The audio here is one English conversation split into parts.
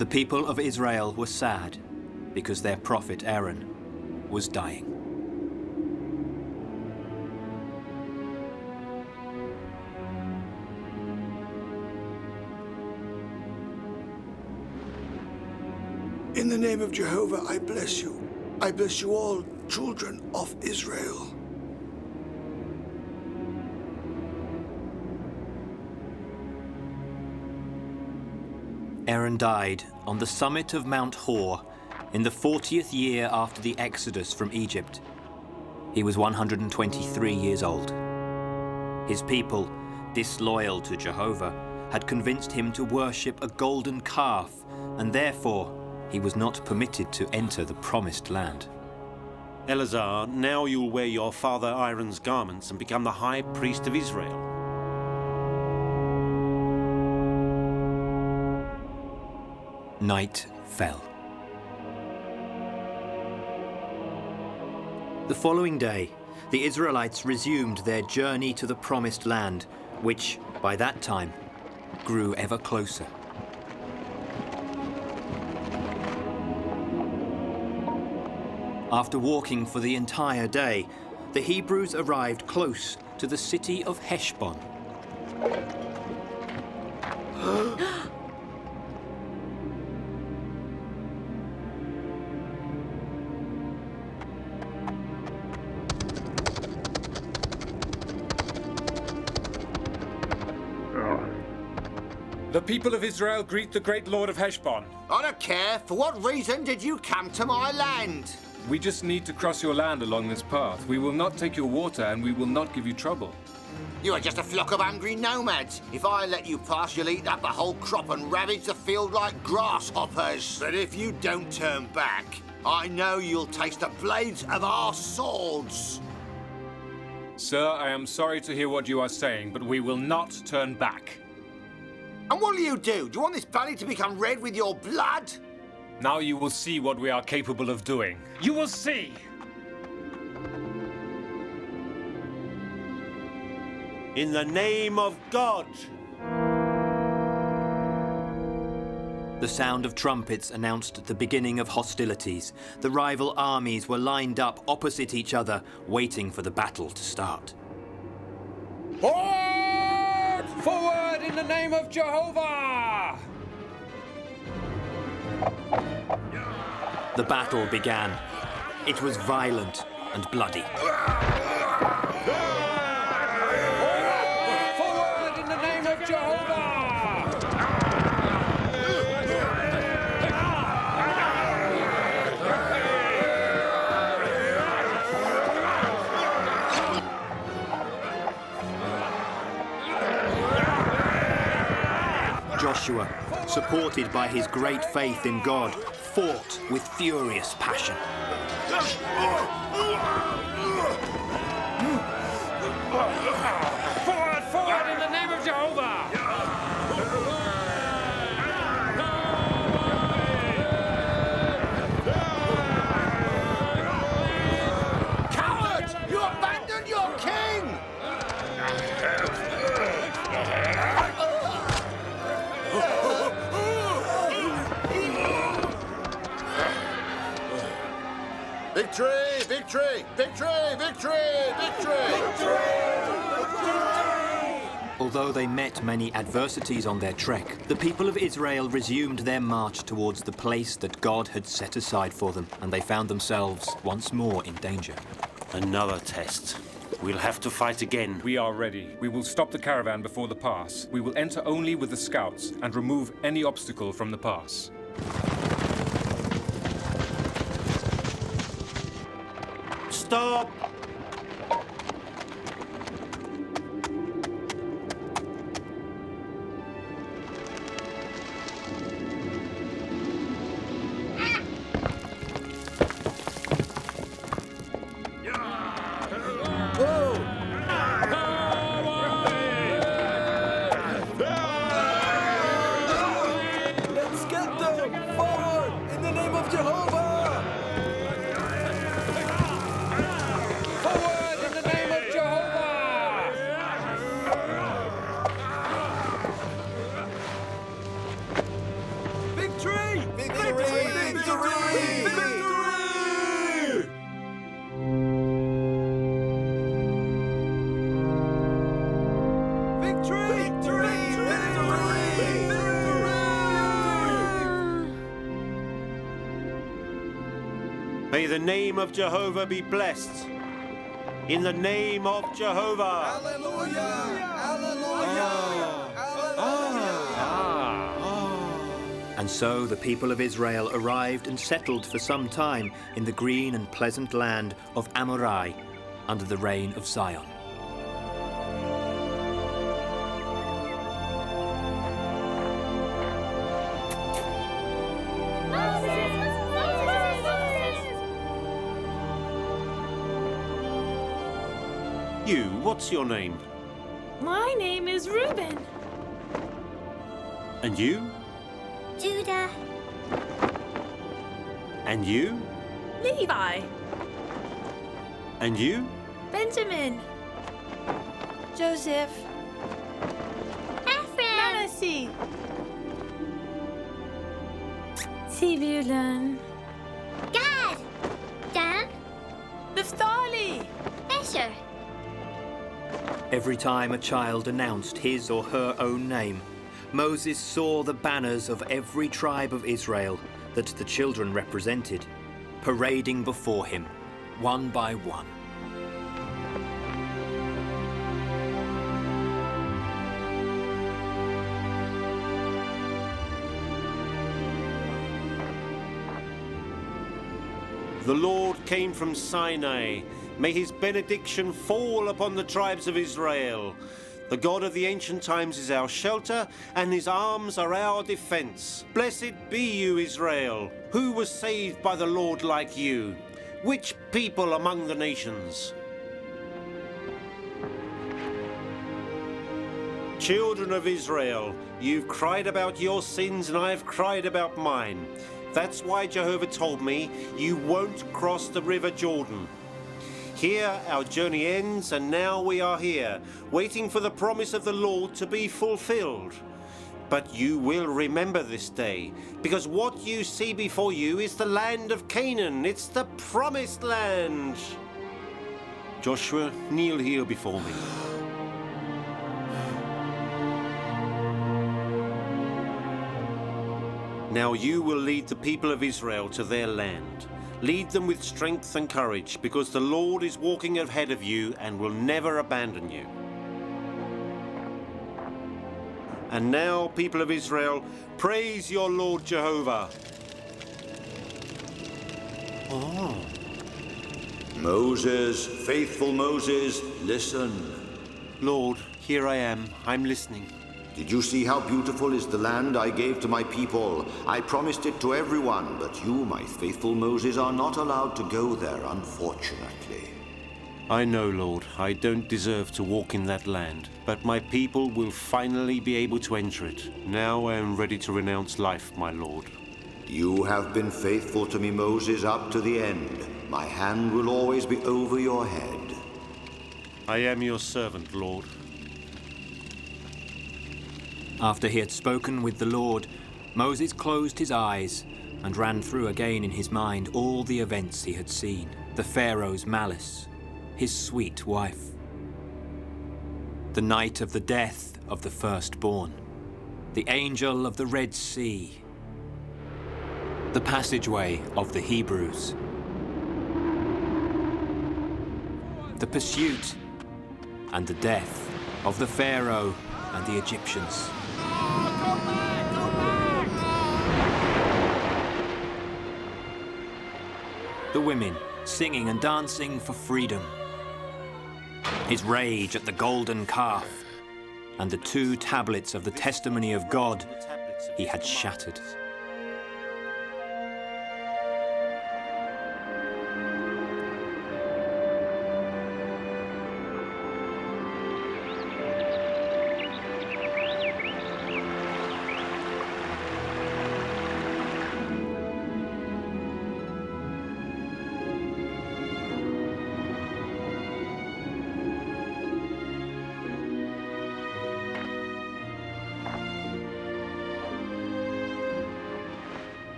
The people of Israel were sad because their prophet Aaron was dying. In the name of Jehovah, I bless you. I bless you all, children of Israel. Aaron died on the summit of Mount Hor in the 40th year after the Exodus from Egypt. He was 123 years old. His people, disloyal to Jehovah, had convinced him to worship a golden calf, and therefore he was not permitted to enter the promised land. Eleazar, now you'll wear your father Aaron's garments and become the high priest of Israel. Night fell. The following day, the Israelites resumed their journey to the promised land, which, by that time, grew ever closer. After walking for the entire day, the Hebrews arrived close to the city of Heshbon. The people of Israel greet the great Lord of Heshbon. I don't care. For what reason did you come to my land? We just need to cross your land along this path. We will not take your water and we will not give you trouble. You are just a flock of hungry nomads. If I let you pass, you'll eat up the whole crop and ravage the field like grasshoppers. But if you don't turn back, I know you'll taste the blades of our swords. Sir, I am sorry to hear what you are saying, but we will not turn back. And what'll you do? Do you want this valley to become red with your blood? Now you will see what we are capable of doing. You will see! In the name of God! The sound of trumpets announced the beginning of hostilities. The rival armies were lined up opposite each other, waiting for the battle to start. Forward! Forward in the name of Jehovah! The battle began. It was violent and bloody. Forward in the name of Jehovah! Joshua, supported by his great faith in God, fought with furious passion. Forward! Forward in the name of Jehovah! Coward! You abandoned your king! Victory! Victory! Victory! Victory! Victory! Although they met many adversities on their trek, the people of Israel resumed their march towards the place that God had set aside for them, and they found themselves once more in danger. Another test. We'll have to fight again. We are ready. We will stop the caravan before the pass. We will enter only with the scouts and remove any obstacle from the pass. Stop! Let's get them! Forward! In the name of Jehovah! May the name of Jehovah be blessed. In the name of Jehovah. And so the people of Israel arrived and settled for some time in the green and pleasant land of Amorai, under the reign of Sion. You, what's your name? My name is Reuben. And you? Judah. And you? Levi. And you? Benjamin. Joseph. Ephraim. Manasseh. Zebulun. Gad. Dan. Naphtali. Asher. Every time a child announced his or her own name, Moses saw the banners of every tribe of Israel that the children represented, parading before him, one by one. The Lord came from Sinai. May his benediction fall upon the tribes of Israel. The God of the ancient times is our shelter, and his arms are our defense. Blessed be you, Israel. Who was saved by the Lord like you? Which people among the nations? Children of Israel, you've cried about your sins, and I've cried about mine. That's why Jehovah told me, you won't cross the river Jordan. Here our journey ends, and now we are here, waiting for the promise of the Lord to be fulfilled. But you will remember this day, because what you see before you is the land of Canaan. It's the promised land. Joshua, kneel here before me. Now you will lead the people of Israel to their land. Lead them with strength and courage, because the Lord is walking ahead of you and will never abandon you. And now, people of Israel, praise your Lord Jehovah. Oh. Moses, faithful Moses, listen. Lord, here I am. I'm listening. Did you see how beautiful is the land I gave to my people? I promised it to everyone, but you, my faithful Moses, are not allowed to go there, unfortunately. I know, Lord, I don't deserve to walk in that land, but my people will finally be able to enter it. Now I am ready to renounce life, my Lord. You have been faithful to me, Moses, up to the end. My hand will always be over your head. I am your servant, Lord. After he had spoken with the Lord, Moses closed his eyes and ran through again in his mind all the events he had seen, the Pharaoh's malice, his sweet wife, the night of the death of the firstborn, the angel of the Red Sea, the passageway of the Hebrews, the pursuit and the death of the Pharaoh and the Egyptians. The women singing and dancing for freedom. His rage at the golden calf and the 2 tablets of the testimony of God he had shattered.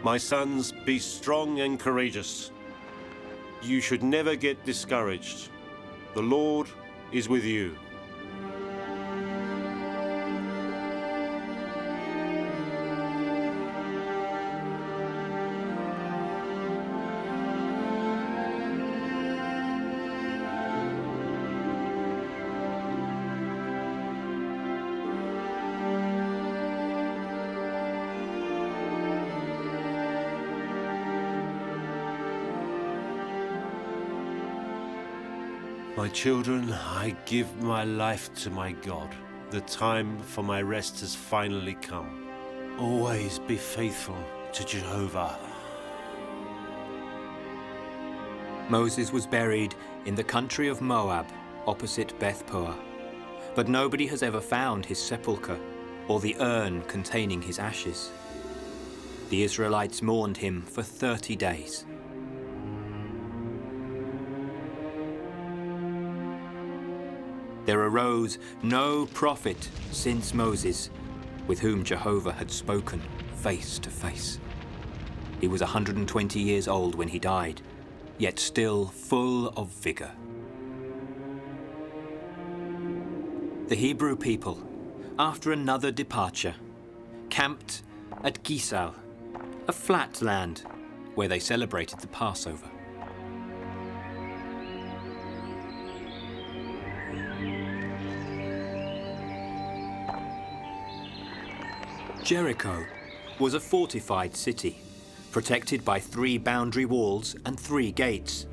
My sons, be strong and courageous. You should never get discouraged. The Lord is with you. My children, I give my life to my God. The time for my rest has finally come. Always be faithful to Jehovah. Moses was buried in the country of Moab, opposite Beth Peor. But nobody has ever found his sepulchre or the urn containing his ashes. The Israelites mourned him for 30 days. There arose no prophet since Moses, with whom Jehovah had spoken face to face. He was 120 years old when he died, yet still full of vigor. The Hebrew people, after another departure, camped at Gisal, a flat land where they celebrated the Passover. Jericho was a fortified city, protected by 3 boundary walls and 3 gates.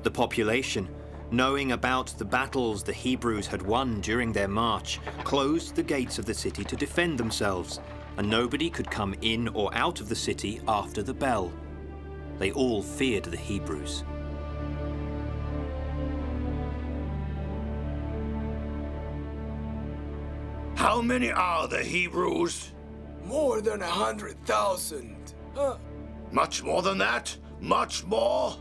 The population, knowing about the battles the Hebrews had won during their march, closed the gates of the city to defend themselves, and nobody could come in or out of the city after the bell. They all feared the Hebrews. How many are the Hebrews? More than 100,000. Much more than that? Much more?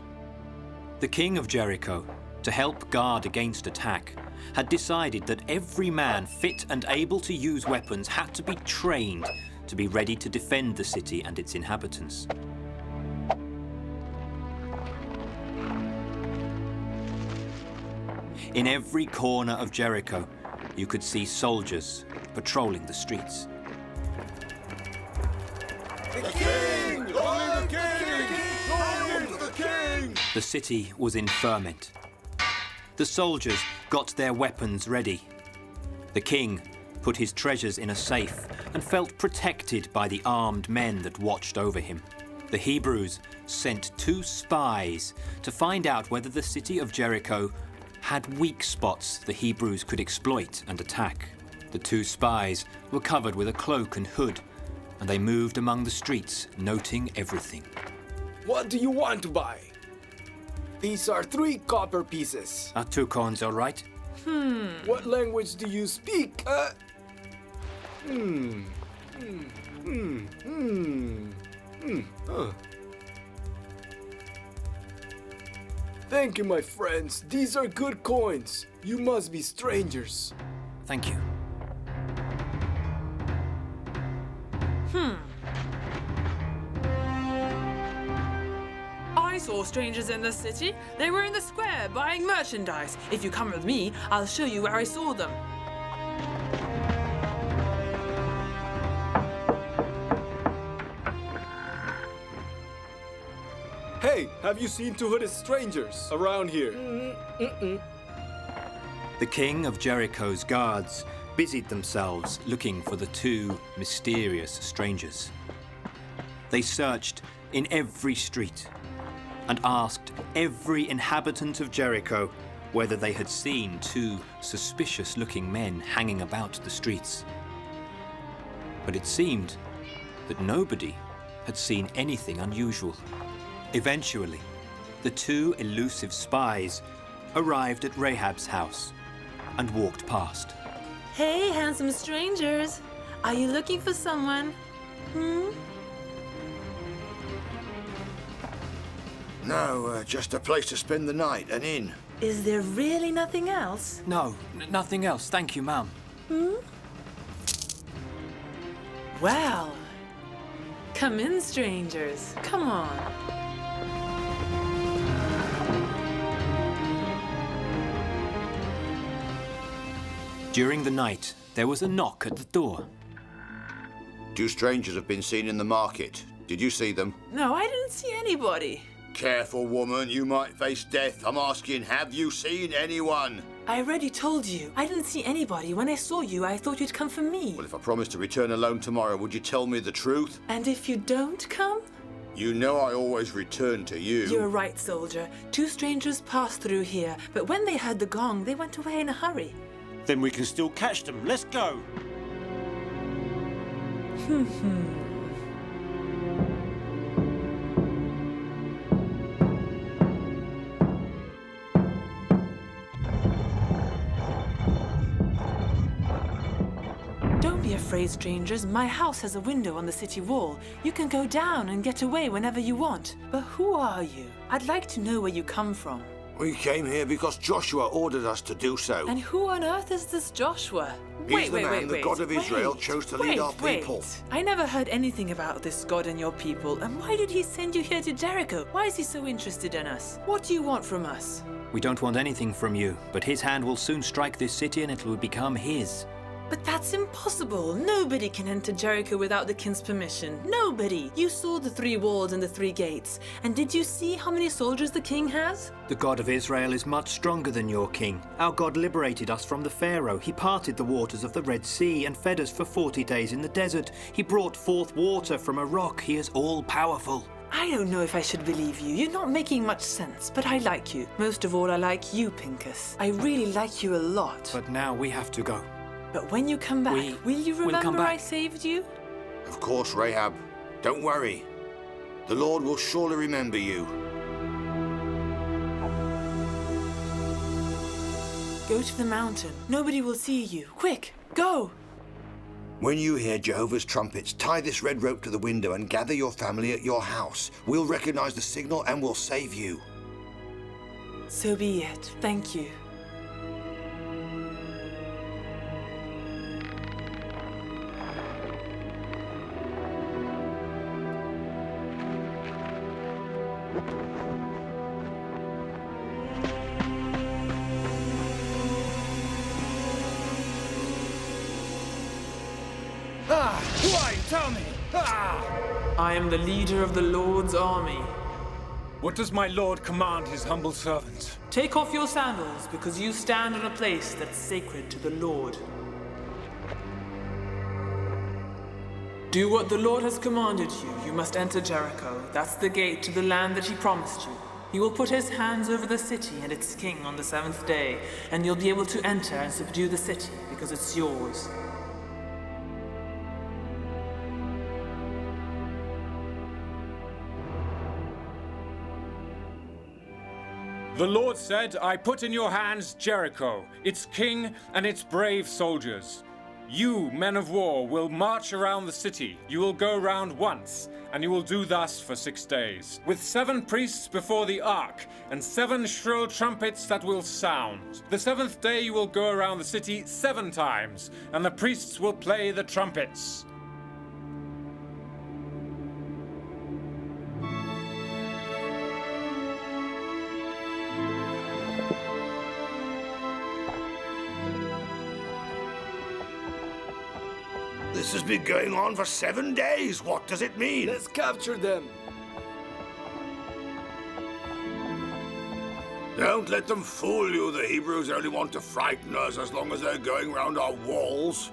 The king of Jericho, to help guard against attack, had decided that every man fit and able to use weapons had to be trained to be ready to defend the city and its inhabitants. In every corner of Jericho, you could see soldiers patrolling the streets. The king! Only the king! Only the king! The city was in ferment. The soldiers got their weapons ready. The king put his treasures in a safe and felt protected by the armed men that watched over him. The Hebrews sent 2 spies to find out whether the city of Jericho had weak spots the Hebrews could exploit and attack. The 2 spies were covered with a cloak and hood, and they moved among the streets, noting everything. What do you want to buy? These are 3 copper pieces. Are 2 coins all right? What language do you speak? Thank you, my friends. These are good coins. You must be strangers. Thank you. I saw strangers in the city. They were in the square buying merchandise. If you come with me, I'll show you where I saw them. Hey, have you seen 2 hooded strangers around here? The king of Jericho's guards busied themselves looking for the 2 mysterious strangers. They searched in every street and asked every inhabitant of Jericho whether they had seen 2 suspicious-looking men hanging about the streets. But it seemed that nobody had seen anything unusual. Eventually, the 2 elusive spies arrived at Rahab's house and walked past. Hey, handsome strangers. Are you looking for someone? No, just a place to spend the night, an inn. Is there really nothing else? No, nothing else. Thank you, ma'am. Well, come in, strangers. Come on. During the night, there was a knock at the door. 2 strangers have been seen in the market. Did you see them? No, I didn't see anybody. Careful, woman. You might face death. I'm asking, have you seen anyone? I already told you. I didn't see anybody. When I saw you, I thought you'd come for me. Well, if I promise to return alone tomorrow, would you tell me the truth? And if you don't come? You know I always return to you. You're right, soldier. 2 strangers passed through here, but when they heard the gong, they went away in a hurry. Then we can still catch them. Let's go. Don't be afraid, strangers. My house has a window on the city wall. You can go down and get away whenever you want. But who are you? I'd like to know where you come from. We came here because Joshua ordered us to do so. And who on earth is this Joshua? He's the man the God of Israel chose to lead our people. I never heard anything about this God and your people. And why did he send you here to Jericho? Why is he so interested in us? What do you want from us? We don't want anything from you, but his hand will soon strike this city and it will become his. But that's impossible. Nobody can enter Jericho without the king's permission. Nobody. You saw the 3 walls and the 3 gates. And did you see how many soldiers the king has? The God of Israel is much stronger than your king. Our God liberated us from the Pharaoh. He parted the waters of the Red Sea and fed us for 40 days in the desert. He brought forth water from a rock. He is all-powerful. I don't know if I should believe you. You're not making much sense, but I like you. Most of all, I like you, Pincus. I really like you a lot. But now we have to go. But when you come back, will you remember I saved you? Of course, Rahab. Don't worry. The Lord will surely remember you. Go to the mountain. Nobody will see you. Quick, go! When you hear Jehovah's trumpets, tie this red rope to the window and gather your family at your house. We'll recognize the signal and we'll save you. So be it. Thank you. Who are you? Tell me! I am the leader of the Lord's army. What does my lord command his humble servant? Take off your sandals, because you stand in a place that's sacred to the Lord. Do what the Lord has commanded you. You must enter Jericho. That's the gate to the land that he promised you. He will put his hands over the city and its king on the 7th day, and you'll be able to enter and subdue the city, because it's yours. The Lord said, I put in your hands Jericho, its king and its brave soldiers. You, men of war, will march around the city. You will go round once, and you will do thus for 6 days, with 7 priests before the ark, and 7 shrill trumpets that will sound. The 7th day you will go around the city 7 times, and the priests will play the trumpets. This has been going on for 7 days. What does it mean? Let's capture them. Don't let them fool you. The Hebrews only want to frighten us as long as they're going round our walls.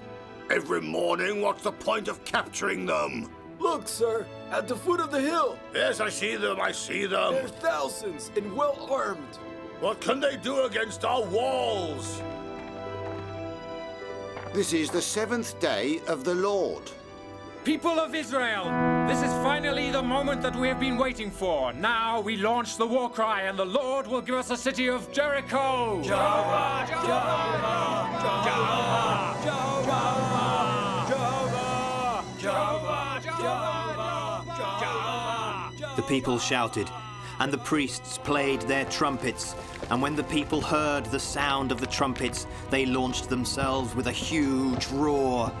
Every morning, what's the point of capturing them? Look, sir, at the foot of the hill. Yes, I see them. They're thousands and well armed. What can they do against our walls? This is the 7th day of the Lord. People of Israel, this is finally the moment that we have been waiting for. Now we launch the war cry, and the Lord will give us a city of Jericho. Jehovah, Jehovah, Jehovah, Jehovah, Jehovah, Jehovah, Jehovah. The people shouted, and the priests played their trumpets. And when the people heard the sound of the trumpets, they launched themselves with a huge roar,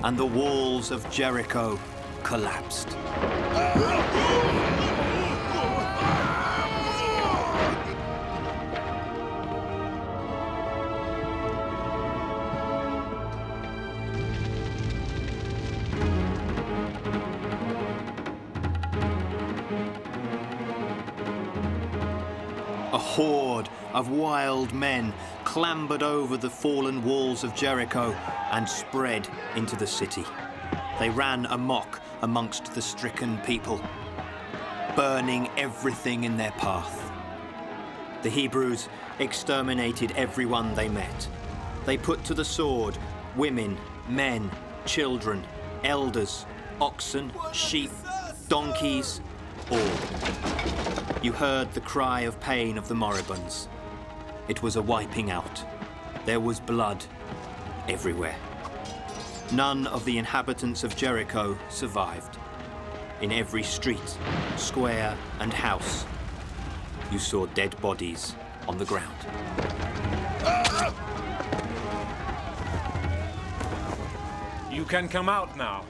and the walls of Jericho collapsed. A horde of wild men clambered over the fallen walls of Jericho and spread into the city. They ran amok amongst the stricken people. burning everything in their path. The Hebrews exterminated everyone they met. They put to the sword women, men, children, elders, oxen, sheep, donkeys, all. You heard the cry of pain of the moribunds. It was a wiping out. There was blood everywhere. None of the inhabitants of Jericho survived. In every street, square, and house, you saw dead bodies on the ground. You can come out now.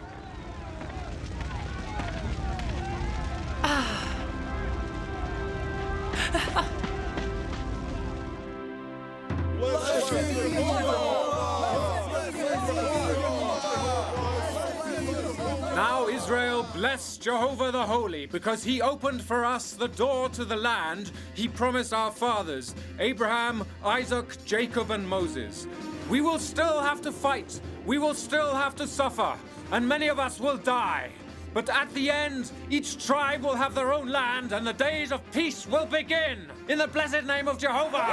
Now, Israel, bless Jehovah the Holy, because he opened for us the door to the land he promised our fathers, Abraham, Isaac, Jacob, and Moses. We will still have to fight. We will still have to suffer, and many of us will die. But at the end, each tribe will have their own land, and the days of peace will begin. In the blessed name of Jehovah!